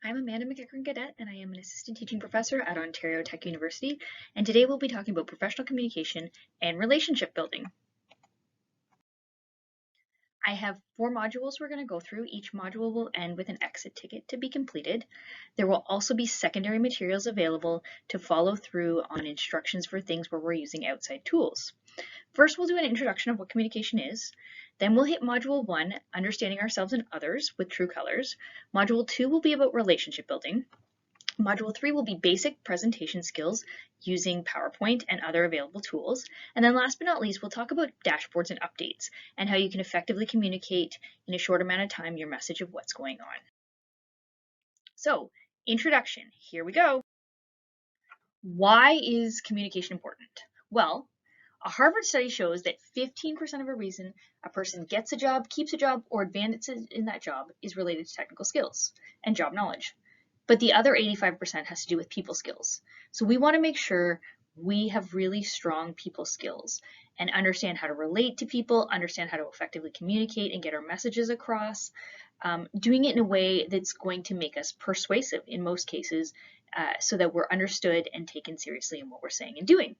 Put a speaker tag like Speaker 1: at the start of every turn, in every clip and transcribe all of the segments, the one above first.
Speaker 1: I'm Amanda McEachern Gaudet, and I am an assistant teaching professor at Ontario Tech University, and today we'll be talking about professional communication and relationship building. I have 4 modules we're going to go through. Each module will end with an exit ticket to be completed. There will also be secondary materials available to follow through on instructions for things where we're using outside tools. First, we'll do an introduction of what communication is. Then we'll hit Module 1, Understanding Ourselves and Others with True Colors. Module 2 will be about relationship building. Module 3 will be basic presentation skills using PowerPoint and other available tools. And then last but not least, we'll talk about dashboards and updates and how you can effectively communicate in a short amount of time your message of what's going on. So, introduction, here we go. Why is communication important? Well, a Harvard study shows that 15% of a reason a person gets a job, keeps a job, or advances in that job is related to technical skills and job knowledge. But the other 85% has to do with people skills. So we want to make sure we have really strong people skills and understand how to relate to people, understand how to effectively communicate and get our messages across, doing it in a way that's going to make us persuasive in most cases so that we're understood and taken seriously in what we're saying and doing.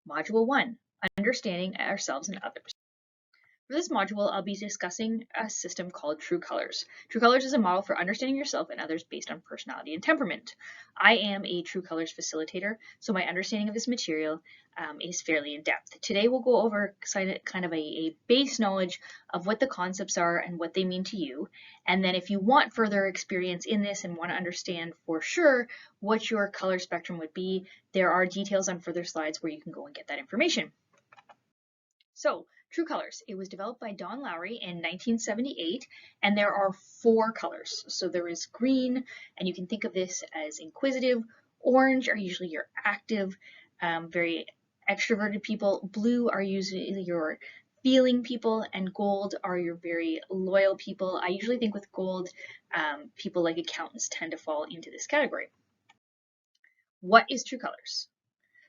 Speaker 1: Module 1, Understanding Ourselves and Others. For this module, I'll be discussing a system called True Colors. True Colors is a model for understanding yourself and others based on personality and temperament. I am a True Colors facilitator, so my understanding of this material is fairly in-depth. Today we'll go over kind of a base knowledge of what the concepts are and what they mean to you. And then if you want further experience in this and want to understand for sure what your color spectrum would be, there are details on further slides where you can go and get that information. So, True Colors. It was developed by Don Lowry in 1978, and there are 4 colors. So there is green, and you can think of this as inquisitive. Orange are usually your active, very extroverted people. Blue are usually your feeling people, and gold are your very loyal people. I usually think with gold, people like accountants tend to fall into this category. What is True Colors?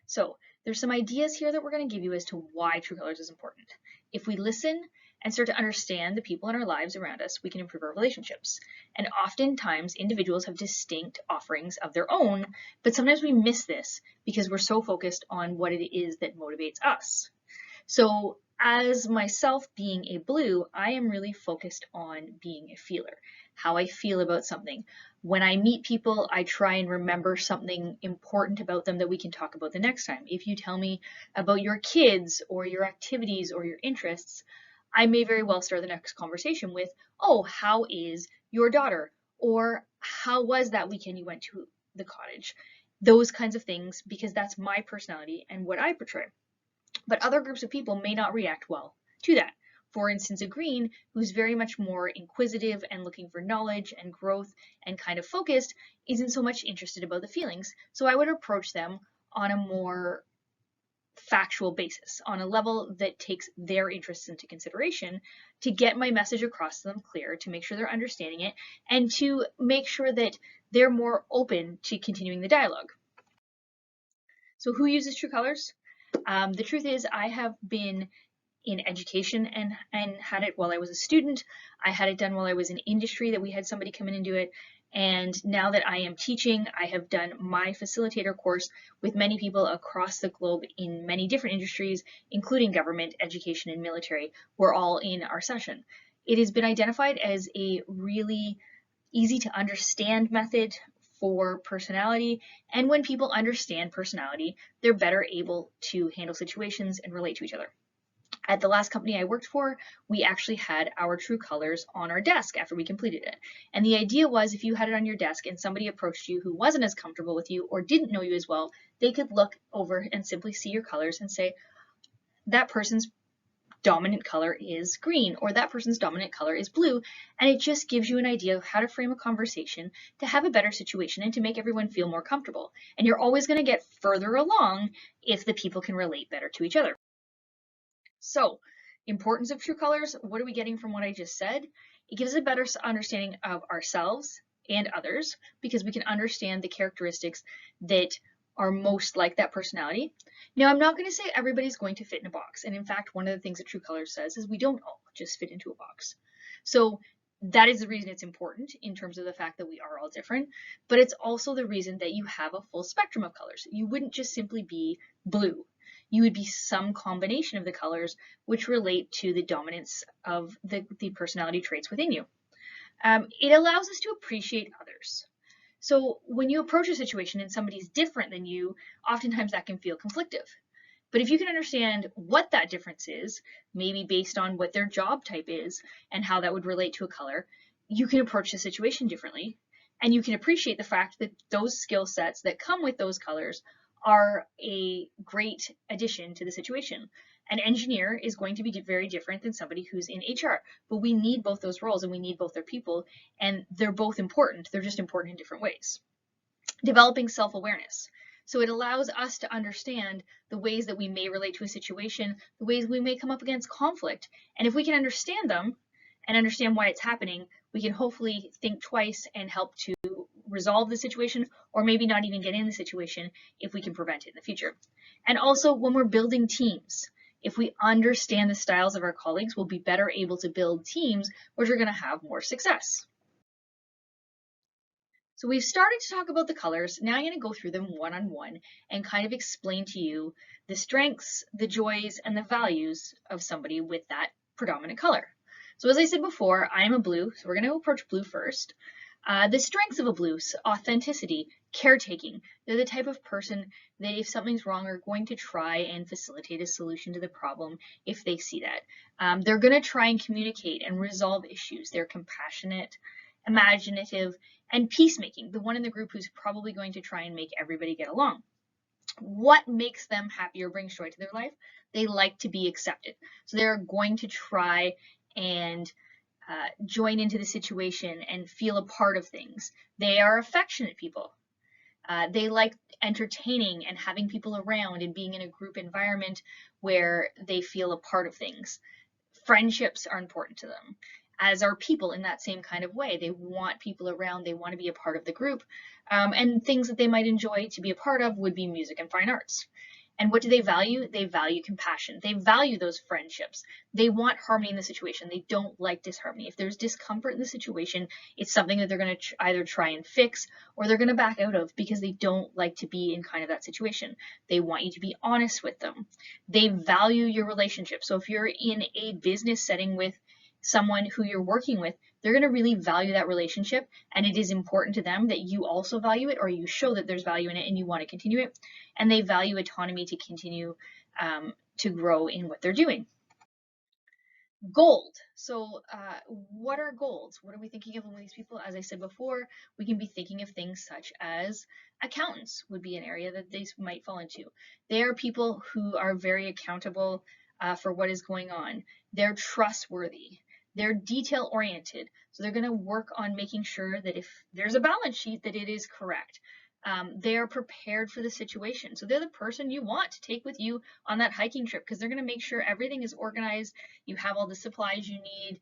Speaker 1: So there's some ideas here that we're going to give you as to why True Colors is important. If we listen and start to understand the people in our lives around us, we can improve our relationships. And oftentimes individuals have distinct offerings of their own, but sometimes we miss this because we're so focused on what it is that motivates us. So as myself being a blue, I am really focused on being a feeler, how I feel about something. When I meet people, I try and remember something important about them that we can talk about the next time. If you tell me about your kids or your activities or your interests, I may very well start the next conversation with, oh, how is your daughter? Or how was that weekend you went to the cottage? Those kinds of things, because that's my personality and what I portray. But other groups of people may not react well to that. For instance, a green who's very much more inquisitive and looking for knowledge and growth and kind of focused isn't so much interested about the feelings. So I would approach them on a more factual basis, on a level that takes their interests into consideration to get my message across to them clear, to make sure they're understanding it, and to make sure that they're more open to continuing the dialogue. So who uses True Colors? The truth is I have been in education and had it while I was a student. I had it done while I was in industry, that we had somebody come in and do it. And now that I am teaching, I have done my facilitator course with many people across the globe in many different industries, including government, education, and military. We're all in our session. It has been identified as a really easy to understand method for personality, and when people understand personality, they're better able to handle situations and relate to each other. At the last company I worked for, we actually had our True Colors on our desk after we completed it. And the idea was if you had it on your desk and somebody approached you who wasn't as comfortable with you or didn't know you as well, they could look over and simply see your colors and say, that person's dominant color is green, or that person's dominant color is blue, and it just gives you an idea of how to frame a conversation to have a better situation and to make everyone feel more comfortable. And you're always going to get further along if the people can relate better to each other. So, importance of True Colors, what are we getting from what I just said? It gives a better understanding of ourselves and others because we can understand the characteristics that are most like that personality. Now, I'm not going to say everybody's going to fit in a box. And in fact, one of the things that True Colors says is we don't all just fit into a box. So That is the reason it's important in terms of the fact that we are all different, but it's also the reason that you have a full spectrum of colors. You wouldn't just simply be blue. You would be some combination of the colors which relate to the dominance of the personality traits within you. It allows us to appreciate others. So when you approach a situation and somebody's different than you, oftentimes that can feel conflictive. But if you can understand what that difference is, maybe based on what their job type is and how that would relate to a color, you can approach the situation differently. And you can appreciate the fact that those skill sets that come with those colors are a great addition to the situation. An engineer is going to be very different than somebody who's in HR, but we need both those roles and we need both their people, and they're both important. They're just important in different ways. Developing self-awareness. So it allows us to understand the ways that we may relate to a situation, the ways we may come up against conflict. And if we can understand them and understand why it's happening, we can hopefully think twice and help to resolve the situation, or maybe not even get in the situation if we can prevent it in the future. And also when we're building teams, if we understand the styles of our colleagues, we'll be better able to build teams which are going to have more success. So we've started to talk about the colors. Now I'm going to go through them one-on-one and kind of explain to you the strengths, the joys, and the values of somebody with that predominant color. So as I said before, I'm a blue, so we're going to approach blue first. The strengths of a blue: authenticity, caretaking. They're the type of person that if something's wrong are going to try and facilitate a solution to the problem if they see that. They're going to try and communicate and resolve issues. They're compassionate, imaginative, and peacemaking, the one in the group who's probably going to try and make everybody get along. What makes them happy or brings joy to their life? They like to be accepted. So they're going to try and join into the situation and feel a part of things. They are affectionate people. They like entertaining and having people around and being in a group environment where they feel a part of things. Friendships are important to them, as are people in that same kind of way. They want people around, they want to be a part of the group, and things that they might enjoy to be a part of would be music and fine arts. And what do they value? They value compassion. They value those friendships. They want harmony in the situation. They don't like disharmony. If there's discomfort in the situation, it's something that they're going to either try and fix or they're going to back out of because they don't like to be in kind of that situation. They want you to be honest with them. They value your relationship. So if you're in a business setting with someone who you're working with, they're going to really value that relationship, and it is important to them that you also value it, or you show that there's value in it and you want to continue it. And they value autonomy to continue to grow in what they're doing. Gold. So what are goals? What are we thinking of when these people? As I said before, we can be thinking of things such as accountants would be an area that these might fall into. They are people who are very accountable for what is going on. They're trustworthy. They're detail oriented. So they're going to work on making sure that if there's a balance sheet, that it is correct. They are prepared for the situation. So they're the person you want to take with you on that hiking trip because they're going to make sure everything is organized. You have all the supplies you need,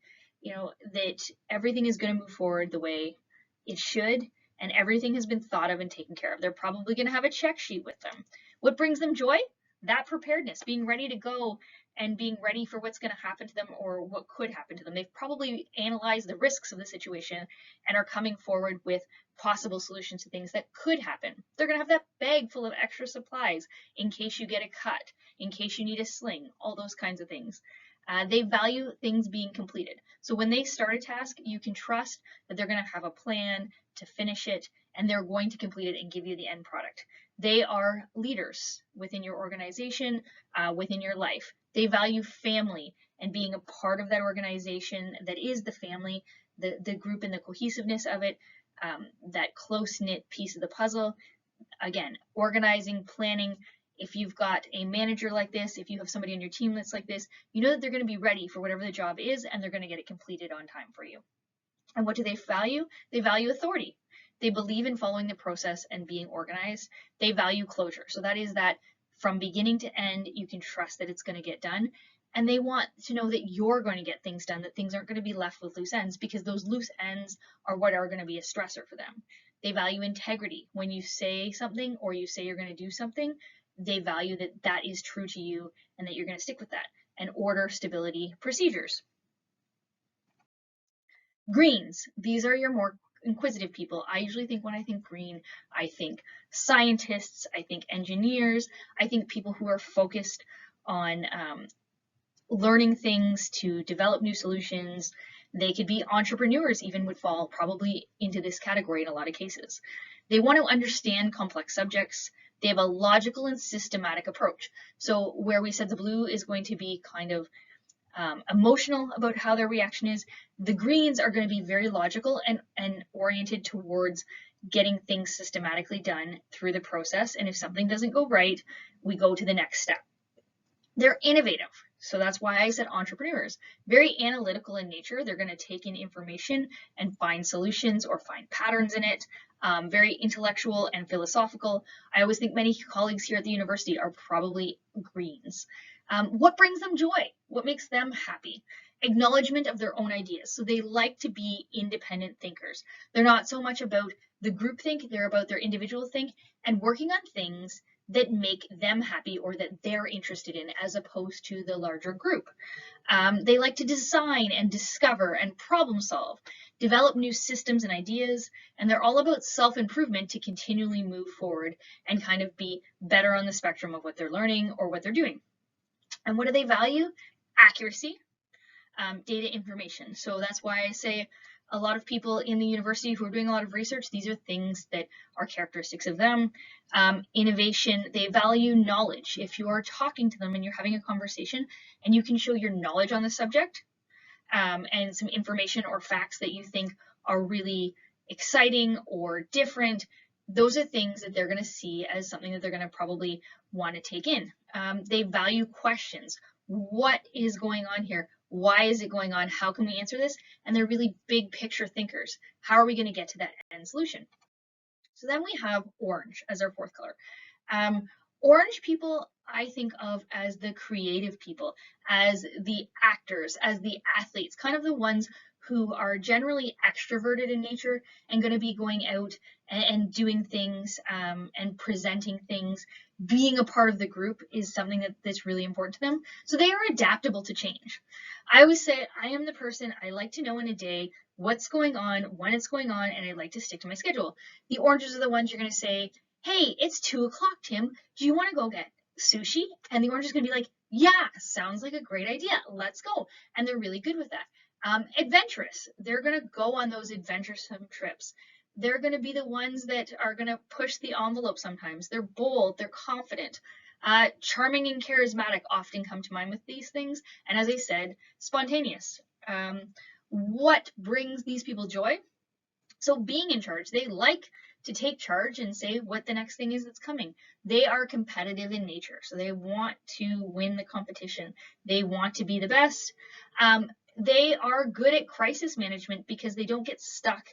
Speaker 1: that everything is going to move forward the way it should, and everything has been thought of and taken care of. They're probably going to have a check sheet with them. What brings them joy? That preparedness, being ready to go and being ready for what's going to happen to them or what could happen to them. They've probably analyzed the risks of the situation and are coming forward with possible solutions to things that could happen. They're going to have that bag full of extra supplies in case you get a cut, in case you need a sling, all those kinds of things. They value things being completed. So when they start a task, you can trust that they're going to have a plan to finish it, and they're going to complete it and give you the end product. They are leaders within your organization, within your life. They value family and being a part of that organization that is the family, the group and the cohesiveness of it, that close-knit piece of the puzzle. Again, organizing, planning. If you've got a manager like this, if you have somebody on your team that's like this, you know that they're going to be ready for whatever the job is and they're going to get it completed on time for you. And what do they value? They value authority. They believe in following the process and being organized. They value closure. So that is that from beginning to end, you can trust that it's going to get done. And they want to know that you're going to get things done, that things aren't going to be left with loose ends, because those loose ends are what are going to be a stressor for them. They value integrity. When you say something or you say you're going to do something, they value that that is true to you and that you're going to stick with that. And order, stability, procedures. Greens, these are your more inquisitive people. I usually think when I think green, I think scientists, I think engineers, I think people who are focused on learning things to develop new solutions. They could be entrepreneurs, even would fall probably into this category in a lot of cases. They want to understand complex subjects. They have a logical and systematic approach. So where we said the blue is going to be kind of emotional about how their reaction is, the greens are going to be very logical and oriented towards getting things systematically done through the process. And if something doesn't go right, we go to the next step. They're innovative. So that's why I said entrepreneurs. Very analytical in nature. They're going to take in information and find solutions or find patterns in it. Very intellectual and philosophical. I always think many colleagues here at the university are probably greens. What brings them joy? What makes them happy? Acknowledgement of their own ideas. So they like to be independent thinkers. They're not so much about the group think, they're about their individual think and working on things that make them happy or that they're interested in as opposed to the larger group. They like to design and discover and problem solve, develop new systems and ideas, and they're all about self-improvement to continually move forward and kind of be better on the spectrum of what they're learning or what they're doing. And what do they value? Accuracy, data information. So that's why I say a lot of people in the university who are doing a lot of research, these are things that are characteristics of them. Innovation, they value knowledge. If you are talking to them and you're having a conversation and you can show your knowledge on the subject and some information or facts that you think are really exciting or different, those are things that they're going to see as something that they're going to probably want to take in. They value questions. What is going on here? Why is it going on? How can we answer this? And they're really big picture thinkers. How are we going to get to that end solution? So then we have orange as our fourth color. Orange people I think of as the creative people, as the actors, as the athletes, kind of the ones who are generally extroverted in nature and going to be going out and doing things and presenting things. Being a part of the group is something that's really important to them. So they are adaptable to change. I always say I am the person, I like to know in a day what's going on, when it's going on, and I like to stick to my schedule. The oranges are the ones you're going to say, hey, it's 2 o'clock, Tim. Do you want to go get sushi? And the orange is going to be like, yeah, sounds like a great idea. Let's go. And they're really good with that. Adventurous. They're going to go on those adventuresome trips. They're going to be the ones that are going to push the envelope sometimes. They're bold. They're confident. Charming and charismatic often come to mind with these things. And as I said, spontaneous. What brings these people joy? So being in charge, they like to take charge and say what the next thing is that's coming. They are competitive in nature, so they want to win the competition. They want to be the best. They are good at crisis management because they don't get stuck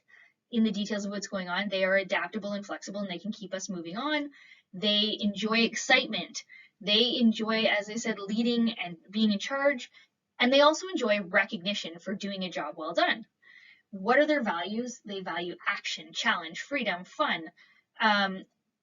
Speaker 1: in the details of what's going on. They are adaptable and flexible, and they can keep us moving on. They enjoy excitement. They enjoy, as I said, leading and being in charge, and they also enjoy recognition for doing a job well done. What are their values? They value action, challenge, freedom, fun,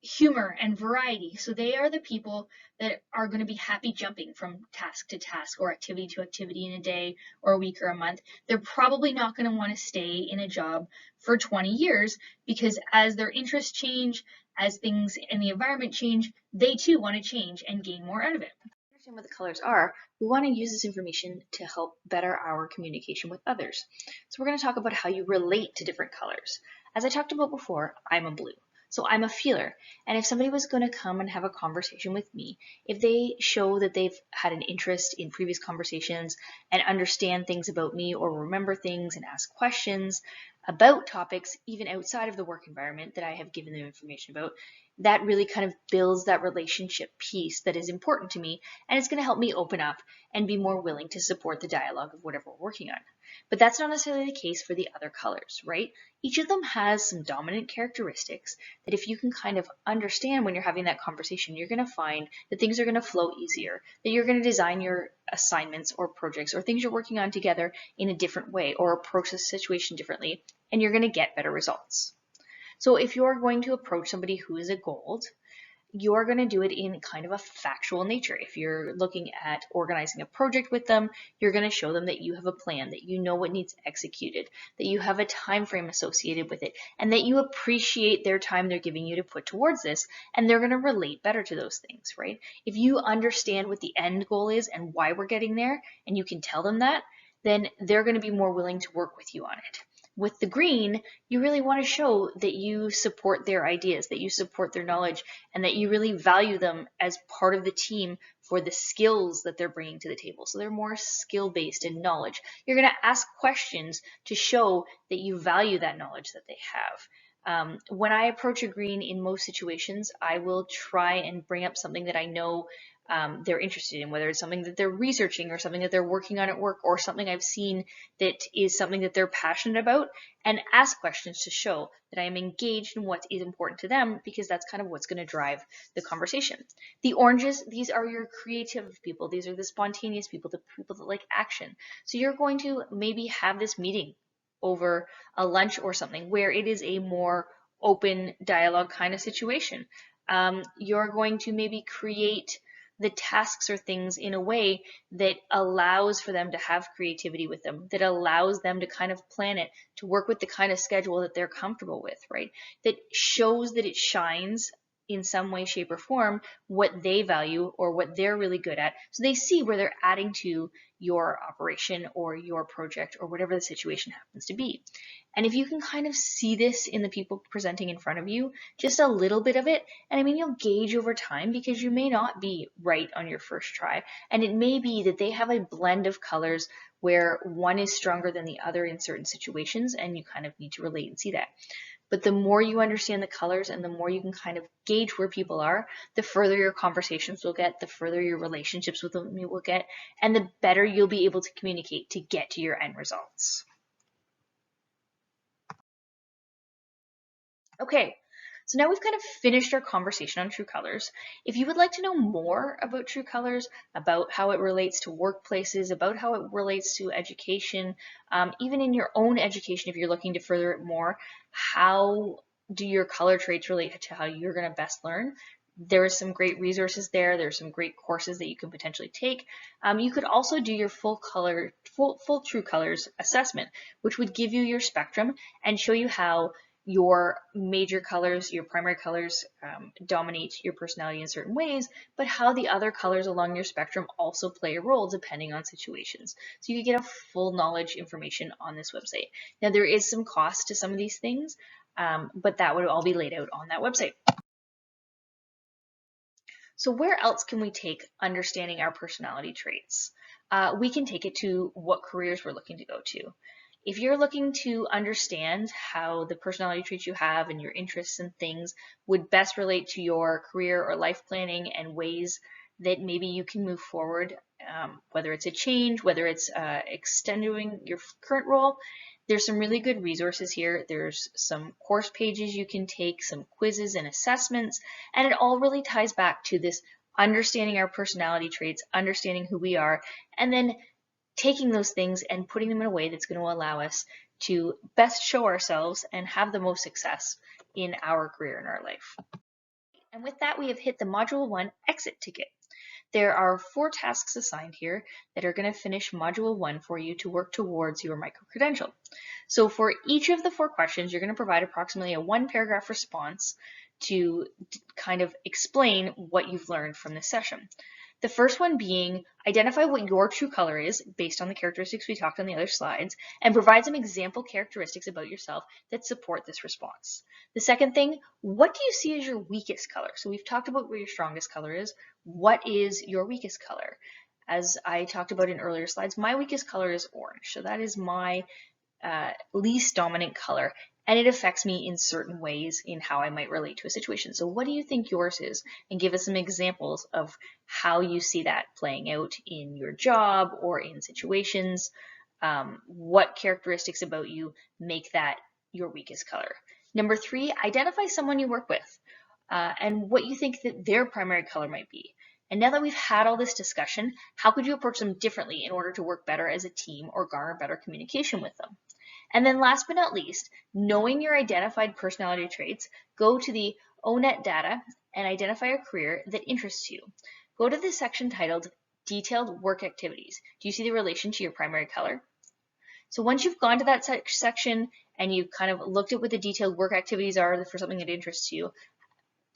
Speaker 1: humor, and variety. So they are the people that are going to be happy jumping from task to task or activity to activity in a day or a week or a month. They're probably not going to want to stay in a job for 20 years because as their interests change, as things in the environment change, they too want to change and gain more out of it. Understand what the colors are, we want to use this information to help better our communication with others. So we're going to talk about how you relate to different colors. As I talked about before, I'm a blue. So I'm a feeler. And if somebody was going to come and have a conversation with me, if they show that they've had an interest in previous conversations and understand things about me or remember things and ask questions about topics even outside of the work environment that I have given them information about, that really kind of builds that relationship piece that is important to me, and it's going to help me open up and be more willing to support the dialogue of whatever we're working on. But that's not necessarily the case for the other colors, right? Each of them has some dominant characteristics that if you can kind of understand when you're having that conversation, you're going to find that things are going to flow easier, that you're going to design your assignments or projects or things you're working on together in a different way or approach the situation differently, and you're going to get better results. So if you're going to approach somebody who is a gold, you're going to do it in kind of a factual nature. If you're looking at organizing a project with them, you're going to show them that you have a plan, that you know what needs executed, that you have a time frame associated with it, and that you appreciate their time they're giving you to put towards this, and they're going to relate better to those things, right? If you understand what the end goal is and why we're getting there, and you can tell them that, then they're going to be more willing to work with you on it. With the green, you really want to show that you support their ideas, that you support their knowledge, and that you really value them as part of the team for the skills that they're bringing to the table. So they're more skill-based in knowledge. You're going to ask questions to show that you value that knowledge that they have. When I approach a green in most situations, I will try and bring up something that I know they're interested in, whether it's something that they're researching or something that they're working on at work or something I've seen that is something that they're passionate about, and ask questions to show that I am engaged in what is important to them, because that's kind of what's going to drive the conversation. The oranges, these are your creative people. These are the spontaneous people, the people that like action. So you're going to maybe have this meeting over a lunch or something where it is a more open dialogue kind of situation. You're going to maybe create the tasks or things in a way that allows for them to have creativity with them, that allows them to kind of plan it, to work with the kind of schedule that they're comfortable with, right? That shows that it shines in some way, shape, or form what they value or what they're really good at. So they see where they're adding to your operation or your project or whatever the situation happens to be. And if you can kind of see this in the people presenting in front of you, just a little bit of it, and I mean, you'll gauge over time, because you may not be right on your first try. And it may be that they have a blend of colors where one is stronger than the other in certain situations, and you kind of need to relate and see that. But the more you understand the colors and the more you can kind of gauge where people are, the further your conversations will get, the further your relationships with them will get, and the better you'll be able to communicate to get to your end results. Okay, so now we've kind of finished our conversation on true colors. If you would like to know more about true colors, about how it relates to workplaces, about how it relates to education, even in your own education, if you're looking to further it more, how do your color traits relate to how you're going to best learn? There are some great resources there. There's some great courses that you can potentially take. You could also do your full true colors assessment, which would give you your spectrum and show you how your major colors, your primary colors dominate your personality in certain ways, but how the other colors along your spectrum also play a role depending on situations. So you can get a full knowledge information on this website. Now there is some cost to some of these things, but that would all be laid out on that website. So where else can we take understanding our personality traits? We can take it to what careers we're looking to go to. If you're looking to understand how the personality traits you have and your interests and things would best relate to your career or life planning and ways that maybe you can move forward, whether it's a change, whether it's extending your current role, there's some really good resources here. There's some course pages you can take, some quizzes and assessments, and it all really ties back to this understanding our personality traits, understanding who we are, and then taking those things and putting them in a way that's going to allow us to best show ourselves and have the most success in our career and our life. And with that, we have hit the Module 1 exit ticket. There are 4 tasks assigned here that are going to finish Module 1 for you to work towards your micro-credential. So for each of the 4 questions, you're going to provide approximately a 1-paragraph response to kind of explain what you've learned from this session. The first one being, identify what your true color is based on the characteristics we talked on the other slides, and provide some example characteristics about yourself that support this response. The second thing, what do you see as your weakest color? So we've talked about what your strongest color is. What is your weakest color? As I talked about in earlier slides, my weakest color is orange. So that is my least dominant color, and it affects me in certain ways in how I might relate to a situation. So what do you think yours is? And give us some examples of how you see that playing out in your job or in situations. What characteristics about you make that your weakest color? Number 3, identify someone you work with and what you think that their primary color might be. And now that we've had all this discussion, how could you approach them differently in order to work better as a team or garner better communication with them? And then last but not least, knowing your identified personality traits, go to the ONET data and identify a career that interests you. Go to the section titled Detailed Work Activities. Do you see the relation to your primary color? So once you've gone to that section and you've kind of looked at what the detailed work activities are for something that interests you,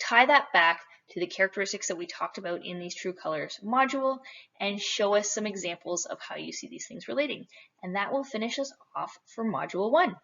Speaker 1: tie that back to the characteristics that we talked about in these True Colors module and show us some examples of how you see these things relating. And that will finish us off for Module 1.